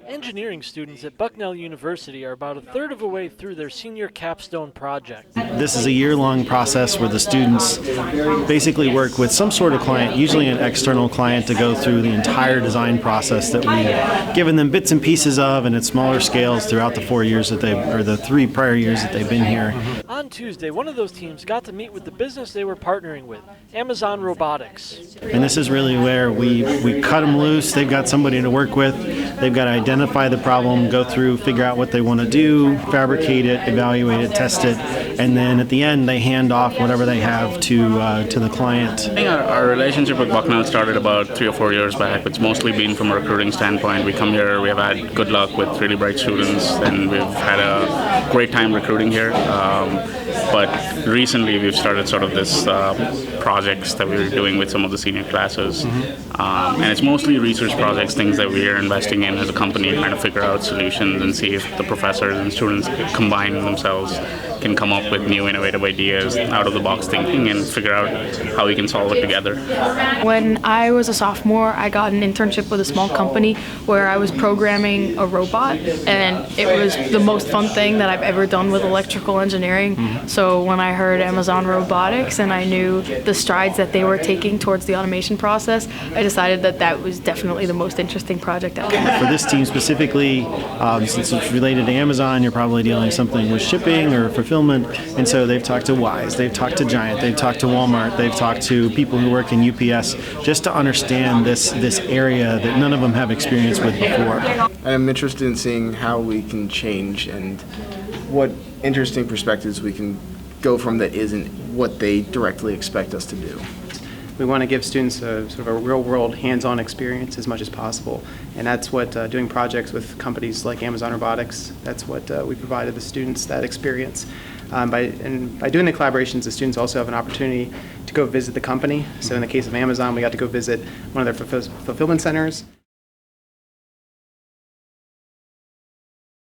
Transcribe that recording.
Engineering students at Bucknell University are about a third of the way through their senior capstone project. This is a year-long process where the students basically work with some sort of client, usually an external client, to go through the entire design process that we've given them bits and pieces of, and at smaller scales throughout the 4 years that the 3 prior years that they've been here. On Tuesday, one of those teams got to meet with the business they were partnering with, Amazon Robotics. And this is really where we cut them loose. They've got somebody to work with. They've got to identify the problem, go through, figure out what they want to do, fabricate it, evaluate it, test it, and then at the end they hand off whatever they have to the client. I think our relationship with Bucknell started about 3 or 4 years back. It's mostly been from a recruiting standpoint. We come here, we have had good luck with really bright students, and we've had a great time recruiting here. But recently we've started sort of this projects that we're doing with some of the senior classes. And it's mostly research projects, things that we're investing in as a company, trying to figure out solutions and see if the professors and students combine themselves, can come up with new innovative ideas, out-of-the-box thinking, and figure out how we can solve it together. When I was a sophomore, I got an internship with a small company where I was programming a robot, and it was the most fun thing that I've ever done with electrical engineering. So when I heard Amazon Robotics and I knew the strides that they were taking towards the automation process, I decided that that was definitely the most interesting project ever. For this team specifically, since it's related to Amazon, you're probably dealing something with shipping or fulfillment, and so they've talked to Wise, they've talked to Giant, they've talked to Walmart, they've talked to people who work in UPS, just to understand this area that none of them have experience with before. I'm interested in seeing how we can change and what interesting perspectives we can go from that isn't what they directly expect us to do. We want to give students a sort of a real-world, hands-on experience as much as possible, and that's what doing projects with companies like Amazon Robotics, that's what we provided the students, that experience. By doing the collaborations, the students also have an opportunity to go visit the company. So in the case of Amazon, we got to go visit one of their fulfillment centers.